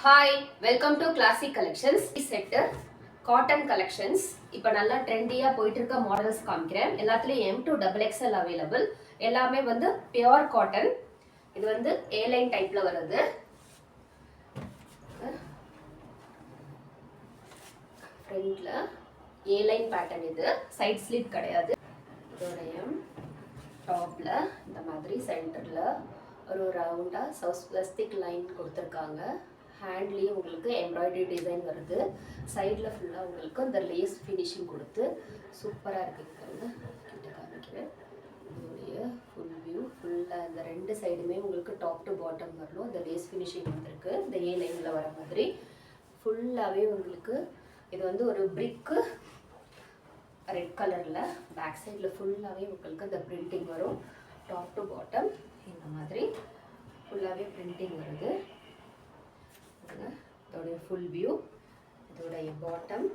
Hi, welcome to classic collections. Set cotton collections. இப்போ நல்லா ட்ரெண்டியாக போயிட்டு இருக்க மாடல்ஸ் காமிக்கிறேன். எல்லாத்துலேயும் M2XXL அவைலபிள். எல்லாமே வந்து பியோர் காட்டன். இது வந்து ஏ லைன் டைப்ல வருது. ஃப்ரண்ட்ல ஏ லைன் பேட்டர்ன். இது சைட் ஸ்லிட் கிடையாது. இதோடைய டாப்ல இந்த மாதிரி சென்டர்ல ஒரு ரவுண்டா ஸ்வஸ்திக் லைன் கொடுத்துருக்காங்க. ஹேண்ட்லேயும் உங்களுக்கு எம்ப்ராய்டரி டிசைன் வருது. சைடில் ஃபுல்லாக உங்களுக்கு இந்த லேஸ் ஃபினிஷிங் கொடுத்து சூப்பராக இருக்குங்க. கிட்ட காமிக்கிறேன். இதோடைய ஃபுல் வியூ ஃபுல்லாக இந்த ரெண்டு சைடுமே உங்களுக்கு டாப் டு பாட்டம் வரணும். இந்த லேஸ் ஃபினிஷிங் வந்துருக்கு. இந்த ஏ லைனில் வர மாதிரி ஃபுல்லாகவே உங்களுக்கு இது வந்து ஒரு பிரிக்கு ரெட் கலரில் பேக் சைடில் ஃபுல்லாகவே உங்களுக்கு இந்த பிரிண்டிங் வரும். டாப் டு பாட்டம் இந்த மாதிரி ஃபுல்லாகவே பிரிண்டிங் வருது. இதோடைய ஃபுல் வியூ, இதோடைய பாட்டம்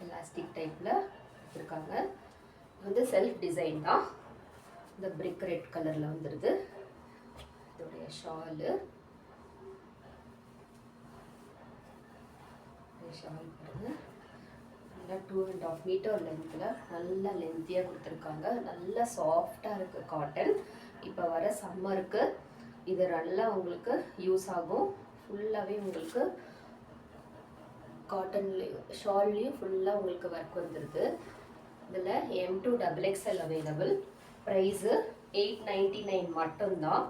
எலாஸ்டிக் டைப்பில் இருக்காங்க. இது வந்து செல்ஃப் டிசைன் தான். இந்த பிரிக் ரெட் கலரில் வந்துடுது. இதோடைய ஷாலு பாருங்க. நல்லா 2.5 மீட்டர் லென்த்தில் நல்லா லென்த்தியாக கொடுத்துருக்காங்க. நல்லா சாஃப்டாக இருக்குது காட்டன். இப்போ வர சம்மருக்கு இது நல்லா உங்களுக்கு யூஸ் ஆகும். ஃபுல்லாகவே உங்களுக்கு காட்டன்லேயும் ஷால்லையும் ஃபுல்லாக உங்களுக்கு ஒர்க் வந்துடுது. இதில் M2XXL அவைலபிள். ப்ரைஸு 899 மட்டும்தான்.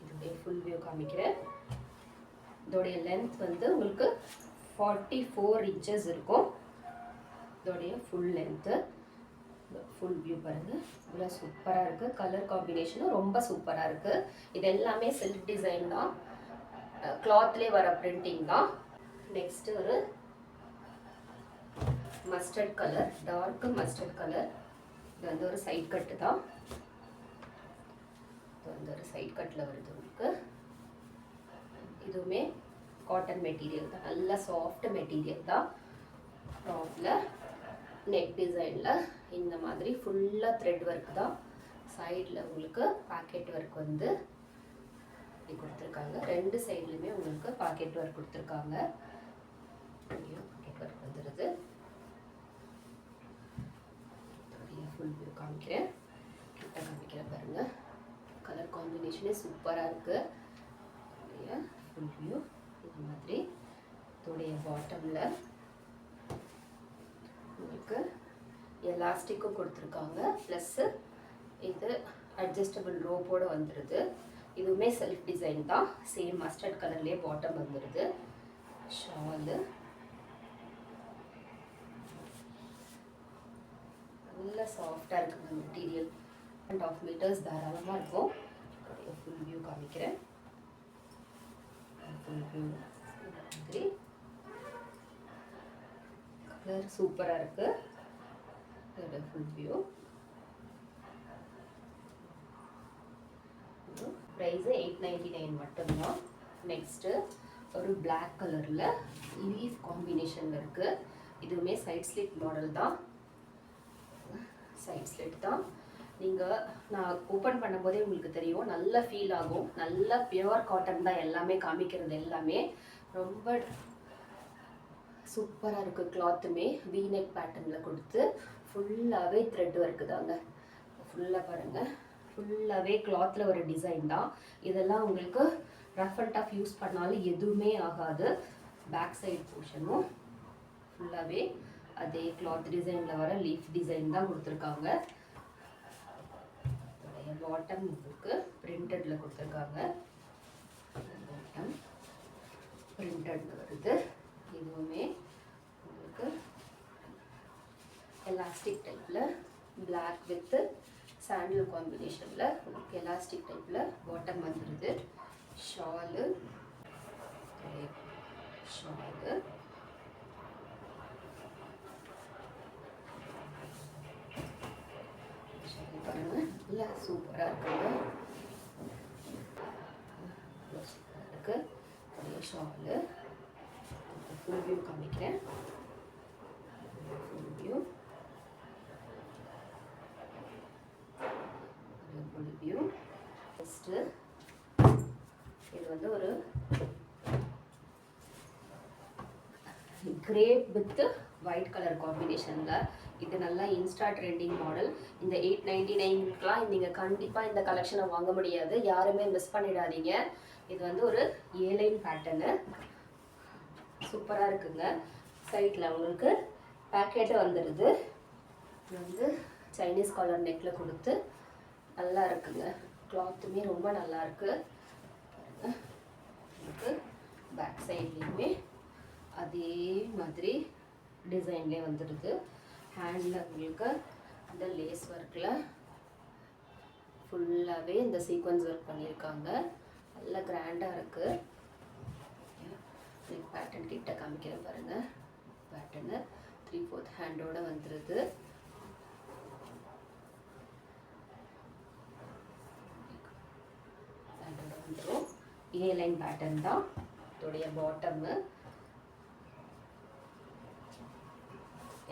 இதோடைய ஃபுல் வியூ காமிக்கிறேன். இதோடைய லென்த் வந்து உங்களுக்கு 44 inches இருக்கும். இதோடைய ஃபுல் லென்த்து ஃபுல் வியூ பாருங்கள். இவ்வளோ சூப்பராக இருக்குது. கலர் காம்பினேஷனும் ரொம்ப சூப்பராக இருக்குது. இது எல்லாமே செல்ஃப் டிசைன் தான். கிளாத்லேயே வர பிரிண்டிங் தான். நெக்ஸ்ட்டு ஒரு mustard colour, dark mustard colour. இது வந்து ஒரு சைட் கட்டு தான். இது வந்து ஒரு சைட் கட்டில் வருது உங்களுக்கு. இதுவுமே காட்டன் மெட்டீரியல் தான். நல்ல சாஃப்ட் மெட்டீரியல் தான். டாப்பில் நெக் டிசைனில் இந்த மாதிரி ஃபுல்லாக த்ரெட் ஒர்க் தான். சைடில் உங்களுக்கு பாக்கெட் ஒர்க் வந்து இப்படி கொடுத்துருக்காங்க. ரெண்டு சைட்லையுமே உங்களுக்கு பாக்கெட் ஒர்க் கொடுத்துருக்காங்க. பாக்கெட் ஒர்க் வந்துடுது. ஃபுல் வியூ காமிக்கிறேன். கிட்ட காமிக்கிறேன் பாருங்கள். கலர் காம்பினேஷனே சூப்பராக இருக்குது. ஃபுல் வியூ இது மாதிரி. இதோடைய பாட்டமில் உங்களுக்கு எலாஸ்டிக்கும் கொடுத்துருக்காங்க. ப்ளஸ்ஸு இது அட்ஜஸ்டபிள் ரோப்போடு வந்துடுது. இதுவுமே செல்ஃப் டிசைன் தான். சேம் மஸ்டர்ட் கலர்லேயே பாட்டம் வந்துடுது. ஷாலு நல்ல சாஃப்டாக இருக்குங்க மெட்டீரியல். 1.5 meters தாராளமாக இருக்கும். ஃபுல் வியூ காமிக்கிறேன். ஃபுல் வியூ மாதிரி கலர் சூப்பராக இருக்குது. இதோட ஃபுல் வியூ. ப்ரைஸு 899 மட்டும்தான். நெக்ஸ்ட்டு ஒரு பிளாக் கலரில் லீஃப் காம்பினேஷனில் இருக்குது. இதுவுமே சைட் ஸ்லிட் மாடல் தான். சைட் ஸ்லிட் தான். நீங்கள் நான் ஓப்பன் பண்ணும்போதே உங்களுக்கு தெரியும். நல்ல ஃபீல் ஆகும். நல்ல பியூர் காட்டன் தான் எல்லாமே காமிக்கிறது. எல்லாமே ரொம்ப சூப்பராக இருக்குது. கிளாத்துமே வீநெக் பேட்டர்னில் கொடுத்து ஃபுல்லாகவே த்ரெட் ஒர்க்கு தாங்க. ஃபுல்லாக பாருங்கள். ஃபுல்லாகவே கிளாத்தில் ஒரு டிசைன் தான். இதெல்லாம் உங்களுக்கு ரஃப் அண்ட் டஃப் யூஸ் பண்ணாலும் எதுவுமே ஆகாது. பேக் சைடு போர்ஷனும் ஃபுல்லாகவே அதே கிளாத் டிசைனில் வர லீஃப் டிசைன் தான் கொடுத்துருக்காங்க. பாட்டம் உங்களுக்கு பிரிண்டடில் கொடுத்துருக்காங்க. பாட்டம் பிரிண்டடில் வருது. இதுவுமே உங்களுக்கு எலாஸ்டிக் டைப்பில் பிளாக் வித் சாண்டில் காம்பினேஷனில் உங்களுக்கு எலாஸ்டிக் டைப்பில் பாட்டம் வந்துடுது. ஷாலு ஷாலு பாருங்கள். நல்லா சூப்பராக இருக்குங்க. சூப்பராக இருக்குது. அதே ஷாலு ஃபுல் வியூ காமிக்கிறேன். Full view full view. First இது வந்து ஒரு கிரேப் வித் ஒயிட் கலர் காம்பினேஷனில். இது நல்லா இன்ஸ்டா ட்ரெண்டிங் மாடல். இந்த 899க்குலாம் நீங்கள் கண்டிப்பாக இந்த கலெக்ஷனை வாங்க முடியாது, யாருமே மிஸ் பண்ணிடாதீங்க. இது வந்து ஒரு ஏலைன் பேட்டர்னு, சூப்பராக இருக்குங்க. சைடில் உங்களுக்கு பேக்கெட்டு வந்துடுது. இது வந்து சைனீஸ் காலர் நெக்கில் கொடுத்து நல்லா இருக்குங்க. கிளாத்துமே ரொம்ப நல்லா இருக்கு. உங்களுக்கு பேக் சைட்லேயுமே அதே மாதிரி டிசைன்லேயே வந்துடுது. ஹேண்டில் உங்களுக்கு இந்த லேஸ் ஒர்க்கில் ஃபுல்லாகவே இந்த சீக்வன்ஸ் ஒர்க் பண்ணியிருக்காங்க. நல்லா கிராண்டாக இருக்குது. பேட்டர்ன் கிட்ட காமிக்கிறேன் பாருங்கள். பேட்டர்னு 3/4 ஹேண்டோட வந்துடுது. ஹேண்டோட வந்துடும். ஏ லைன் பேட்டர்ன் தான் இதோடைய பாட்டமு.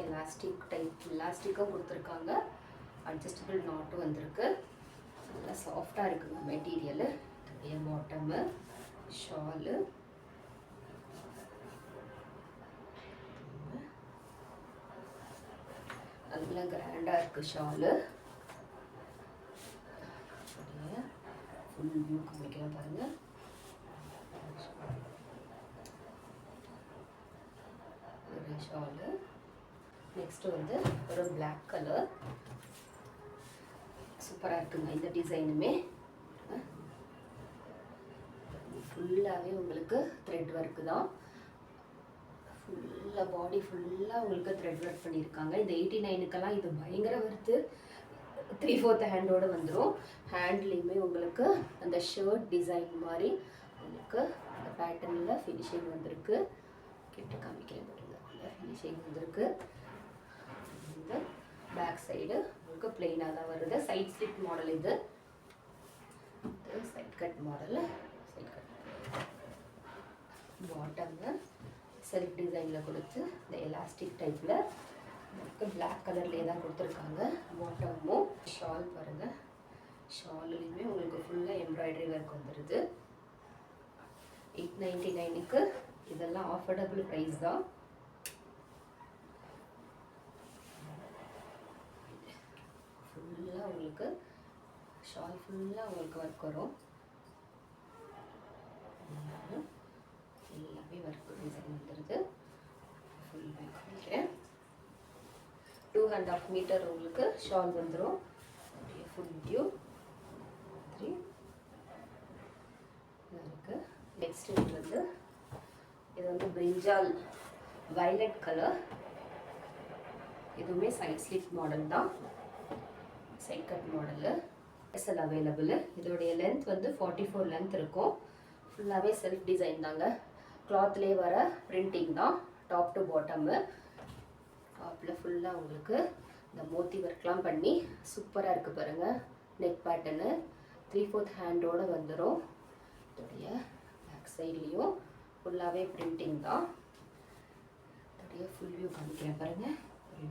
எலாஸ்டிக் டைப் எலாஸ்டிக்கும் கொடுத்துருக்காங்க. அட்ஜஸ்டபிள் நாட்டும் வந்திருக்கு. நல்லா சாஃப்டாக இருக்குங்க மெட்டீரியலு. இதோடைய பாட்டமு, ஷாலு, நல்லா கிராண்டாக இருக்குது ஷாலு. ஃபுல் வியூ காமிக்கிறேன் பாருங்கள். ஷாலு நெக்ஸ்ட்டு வந்து ஒரு பிளாக் கலர், சூப்பராக இருக்குங்க இந்த டிசைனுமே. ஃபுல்லாகவே உங்களுக்கு த்ரெட் ஒர்க்கு தான். ஃபுல்லாக பாடி ஃபுல்லாக உங்களுக்கு த்ரெட் ஒர்க் பண்ணியிருக்காங்க. இந்த 89க்கெல்லாம் இது பயங்கர வருது. 3/4 ஹேண்டோடு வந்துடும். ஹேண்ட்லேயுமே உங்களுக்கு அந்த ஷர்ட் டிசைன் மாதிரி உங்களுக்கு அந்த பேட்டர்னில் ஃபினிஷிங் வந்திருக்கு. கிட்ட காமிக்கிறேன் பாருங்க. அந்த ஃபினிஷிங் வந்திருக்கு. இந்த பேக் சைடு உங்களுக்கு பிளெயினாக தான் வருது. சைட் ஸ்லிட் மாடல் இது. Side cut model. Side cut பாட்டம்ல செல்ஃப் டிசைனில் கொடுத்து இந்த எலாஸ்டிக் டைப்பில் உங்களுக்கு பிளாக் கலர்லேயே தான் கொடுத்துருக்காங்க. பாட்டமும் ஷால் பாருங்கள். ஷாலுலேயுமே உங்களுக்கு ஃபுல்லாக எம்ப்ராய்டரி ஒர்க் வந்துடுது. 899க்கு இதெல்லாம் ஆஃபர்டபுள் ப்ரைஸ் தான். ஃபுல்லாக உங்களுக்கு ஷால் ஃபுல்லாக உங்களுக்கு ஒர்க் வரும். எல்லாமே ஒர்க் டிசைன் வந்துடுது. ஃபுல் பேக் பண்ணிக்கிறேன். 2.5 மீட்டர் உங்களுக்கு ஷால் வந்துடும். ஃபுல் வியூ இருக்குது. நெக்ஸ்ட் இது வந்து பிரிஞ்சால் வயலட் கலர். இதுவுமே சைட் ஸ்லிட் மாடல் தான். Side cut model. SL available. இதோடைய லென்த் வந்து 44 லென்த் இருக்கும். ஃபுல்லாகவே செல்ஃப் டிசைன் தாங்க. கிளாத்லேயே வர பிரிண்டிங் தான் டாப் டு பாட்டமு. டாப்பில் ஃபுல்லாக உங்களுக்கு இந்த மோத்தி ஒர்க்லாம் பண்ணி சூப்பராக இருக்குது பாருங்கள். நெக் பேட்டர்னு 3/4 ஹேண்டோடு வந்துடும். இதோடைய பேக் சைட்லேயும் ஃபுல்லாகவே பிரிண்டிங் தான். இதோடைய ஃபுல் வியூ காமிக்கிறேன் பாருங்கள்.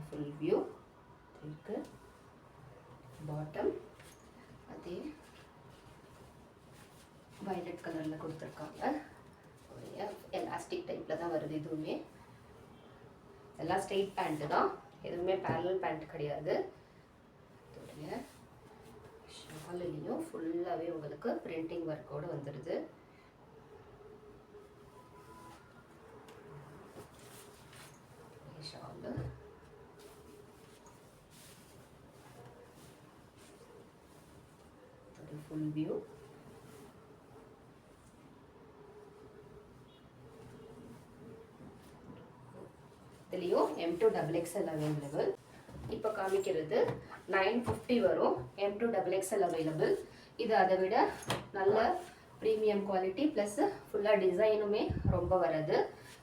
ஃபுல் வியூ இருக்குது. பாட்டம் அதே வயலட் கலரில் கொடுத்துருக்காங்க. எலாஸ்டிக் டைப்பில் தான் வருது. இதுவுமே எல்லாம் ஸ்ட்ரெயிட் பேண்ட்டு தான், எதுவுமே பேரலல் பேண்ட் கிடையாது. இதோடைய ஷாலுலேயும் ஃபுல்லாகவே உங்களுக்கு பிரிண்டிங் ஒர்க்கோடு வந்துடுது. Shawl full view. இதுலேயும் M2XXL அவைலபிள். இப்போ காமிக்கிறது 950 வரும். M2XXL available. இது அதை விட நல்ல ப்ரீமியம் குவாலிட்டி ப்ளஸ் ஃபுல்லாக டிசைனுமே ரொம்ப வருது.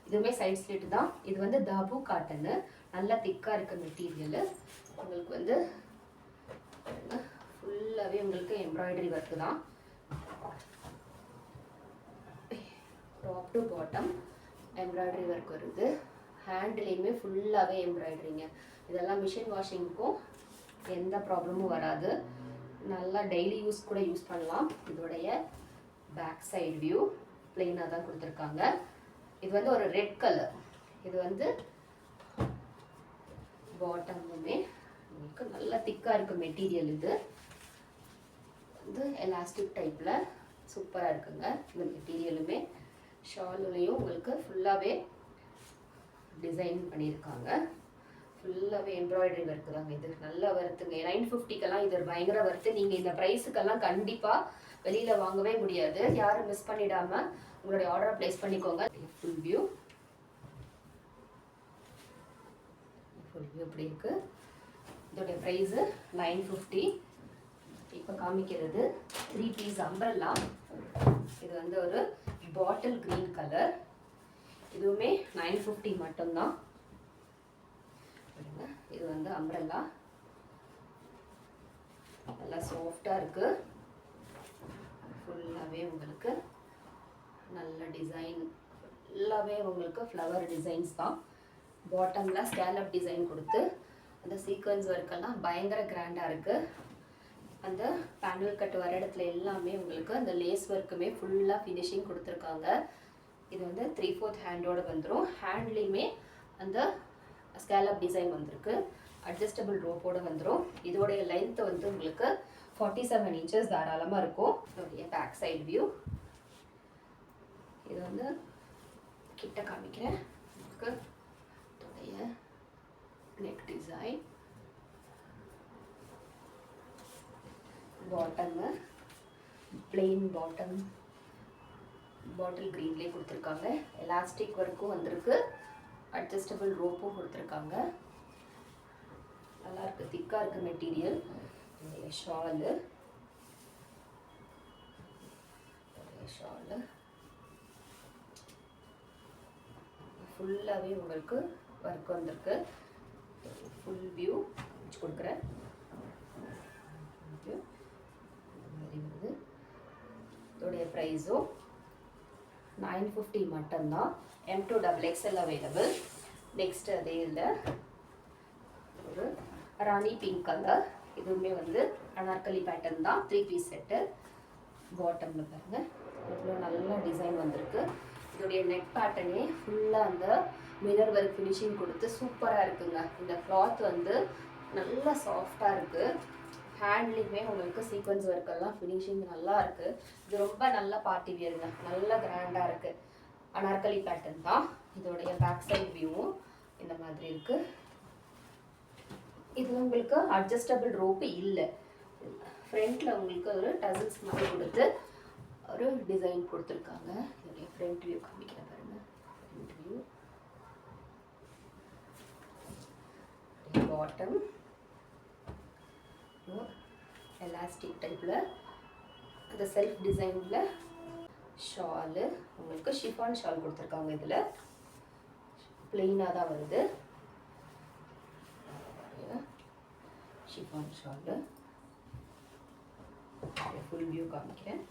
இதுவுமே சைட் ஸ்லிட் தான். இது வந்து தாபு காட்டனு. நல்லா திக்காக இருக்க மெட்டீரியலு. உங்களுக்கு வந்து ஃபுல்லாகவே உங்களுக்கு எம்ப்ராய்டரி ஒர்க்கு தான். Top to bottom embroidery work வருது. ஹேண்ட்லேயுமே ஃபுல்லாகவே எம்ப்ராய்டரிங்க. இதெல்லாம் மிஷின் வாஷிங்க்கும் எந்த ப்ராப்ளமும் வராது. நல்லா டெய்லி யூஸ் கூட யூஸ் பண்ணலாம். இதோடைய பேக் சைடு வியூ பிளெயினாக தான் கொடுத்துருக்காங்க. இது வந்து ஒரு ரெட் கலர். இது வந்து பாட்டமுமே உங்களுக்கு நல்லா திக்காக இருக்குது மெட்டீரியல். இது வந்து எலாஸ்டிக் டைப்பில் சூப்பராக இருக்குங்க. இந்த மெட்டீரியலுமே ஷாலுலேயும் உங்களுக்கு ஃபுல்லாகவே டிசைன் பண்ணியிருக்காங்க. ஃபுல்லாகவே எம்ப்ராய்டரி ஒர்க்கு தாங்க. இது நல்லா வருத்துங்க. 950க்கெல்லாம் இது பயங்கர வருத்து. நீங்கள் இந்த ப்ரைஸுக்கெல்லாம் கண்டிப்பாக வெளியில் வாங்கவே முடியாது. யாரும் மிஸ் பண்ணிடாமல் உங்களுடைய ஆர்டரை ப்ளேஸ் பண்ணிக்கோங்க. ஃபுல் வியூ எப்படி இருக்குது. இதோடைய ப்ரைஸு 950. இப்போ காமிக்கிறது 3 பீஸ் அம்பர்லா. இது வந்து ஒரு பாட்டில் க்ரீன் கலர். இதுவுமே 950 மட்டும்தான். இது வந்து அம்பரல்லா நல்லா சாஃப்டாக இருக்குது. ஃபுல்லாகவே உங்களுக்கு நல்ல டிசைன், ஃபுல்லாகவே உங்களுக்கு ஃப்ளவர் டிசைன்ஸ் தான். பாட்டமில் ஸ்கேலப் டிசைன் கொடுத்து அந்த சீக்வன்ஸ் ஒர்க்கெல்லாம் பயங்கர கிராண்டாக இருக்குது. அந்த பேனல் கட் வர இடத்துல எல்லாமே உங்களுக்கு அந்த லேஸ் ஒர்க்குமே ஃபுல்லாக ஃபினிஷிங் கொடுத்துருக்காங்க. இது வந்து 3/4 ஹேண்டோடு வந்துடும். ஹேண்ட்லேயுமே அந்த ஸ்கேலப் டிசைன் வந்திருக்கு. அட்ஜஸ்டபிள் ரோப்போடு வந்துடும். இதோடைய லென்த் வந்து உங்களுக்கு 47 இன்ச்சஸ் தாராளமாக இருக்கும். இதோடைய பேக் சைடு வியூ இது வந்து கிட்ட காமிக்கிறேன். உங்களுக்கு இதோடைய neck design, bottom plain bottom பாட்டில் க்ரீன்லேயே கொடுத்துருக்காங்க. எலாஸ்டிக் ஒர்க்கும் வந்திருக்கு. அட்ஜஸ்டபிள் ரோப்பும் கொடுத்துருக்காங்க. நல்லா இருக்குது, திக்காக இருக்குது மெட்டீரியல். ஷாலு ஃபுல்லாகவே உங்களுக்கு ஒர்க் வந்திருக்கு. ஃபுல் வியூ வச்சு கொடுக்குறேன். இதோடைய ப்ரைஸும் 950 மட்டும்தான். M2XXL available. நெக்ஸ்ட் அதே இல்லை ஒரு ராணி பிங்க் கலர். இதுவுமே வந்து அனார்கலி பேட்டர்ன் தான். 3 பீஸ் செட்டு. பாட்டமில் பாருங்கள் இவ்வளோ நல்ல டிசைன் வந்திருக்கு. இதோடைய நெக் பேட்டர்னே ஃபுல்லாக அந்த மிரர் ஒர்க் ஃபினிஷிங் கொடுத்து சூப்பராக இருக்குங்க. இந்த கிளாத் வந்து நல்லா சாஃப்டாக இருக்குது. ஹேண்ட்லேயுமே உங்களுக்கு சீக்வன்ஸ் ஒர்க்கெல்லாம் ஃபினிஷிங் நல்லா இருக்குது. இது ரொம்ப நல்ல பார்ட்டி வியருங்க, நல்ல கிராண்டாக இருக்குது. அனார்கலி பேட்டர்ன் தான். இதோடைய பேக் சைடு வியூவும் இந்த மாதிரி இருக்குது. இது உங்களுக்கு அட்ஜஸ்டபிள் ரோப்பு இல்லை. ஃப்ரண்ட்டில் உங்களுக்கு ஒரு டசல்ஸ் மாதிரி கொடுத்து ஒரு டிசைன் கொடுத்துருக்காங்க. இதோடைய ஃப்ரண்ட் வியூ காமிக்கிறேன் பாருங்கள். ஃப்ரண்ட் வியூ, பாட்டம் எலாஸ்டிக் டைப்பில் அந்த செல்ஃப் டிசைனில் ஷாலு உங்களுக்கு ஷிஃபான் ஷால் கொடுத்துருக்காங்க. இதில் பிளெயினாக தான் வருது. ஷிஃபான் ஷாலு ஃபுல் வியூ காமிக்கிறேன்.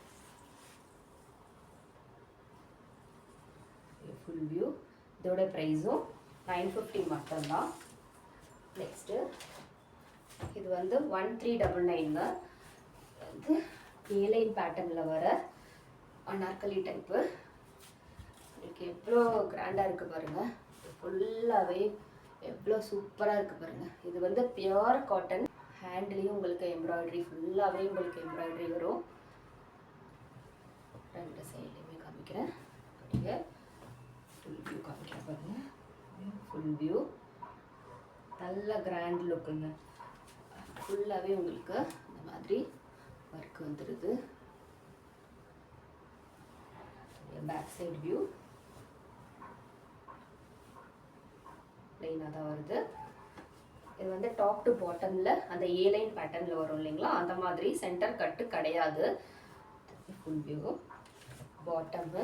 Full view. இதோட ப்ரைஸும் 950 மட்டும்தான். நெக்ஸ்ட்டு இது வந்து 1399 வந்து ஏலைன் பேட்டர்னில் வர அனார்கலி டைப்பு. உங்களுக்கு எவ்வளோ கிராண்டாக இருக்குது பாருங்கள். ஃபுல்லாகவே எவ்வளோ சூப்பராக இருக்குது பாருங்கள். இது வந்து பியோர் காட்டன். ஹேண்ட்லேயும் உங்களுக்கு எம்ப்ராய்டரி, ஃபுல்லாகவே உங்களுக்கு எம்ப்ராய்டரி வரும். ரெண்டு சைட்லேயுமே காமிக்கிறேன். அப்படியே ஃபுல் வியூ காமிக்கிறேன் பாருங்கள். ஃபுல் வியூ நல்ல கிராண்ட் லுக்குங்க. ஃபுல்லாகவே உங்களுக்கு இந்த மாதிரி ஒர்க் வந்துடுது. பேக் சைடு வியூ பிளெயினாக தான் வருது. இது வந்து டாப் டு பாட்டமில் அந்த ஏலைன் பேட்டர்னில் வரும் இல்லைங்களா, அந்த மாதிரி சென்டர் கட்டு கிடையாது. Full view. பாட்டமு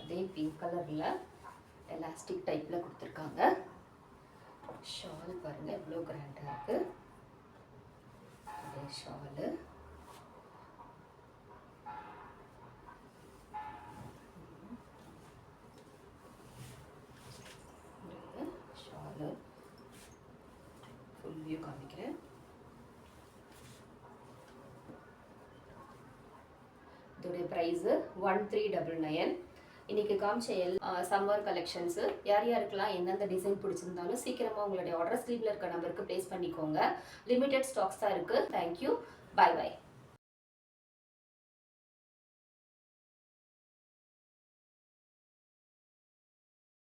அதே பிங்க் கலரில் எலாஸ்டிக் டைப்பில் கொடுத்துருக்காங்க. ஷால் பாருங்கள் எவ்வளோ கிராண்டாக இருக்குது. அதே ஷாலு ஃபுல் வியூ காமிக்கிறேன். இதோடைய ப்ரைஸு 1399. இன்றைக்கி காமிச்ச சம்மர் கலெக்ஷன்ஸு யார் யாருக்கெல்லாம் எந்தெந்த டிசைன் பிடிச்சிருந்தாலும் சீக்கிரமாக உங்களுடைய ஆர்டர் ஸ்க்ரீனில் இருக்க நம்பருக்கு ப்ளேஸ் பண்ணிக்கோங்க. லிமிடெட் ஸ்டாக்ஸ் தான் இருக்குது. தேங்க்யூ. பாய் பாய்.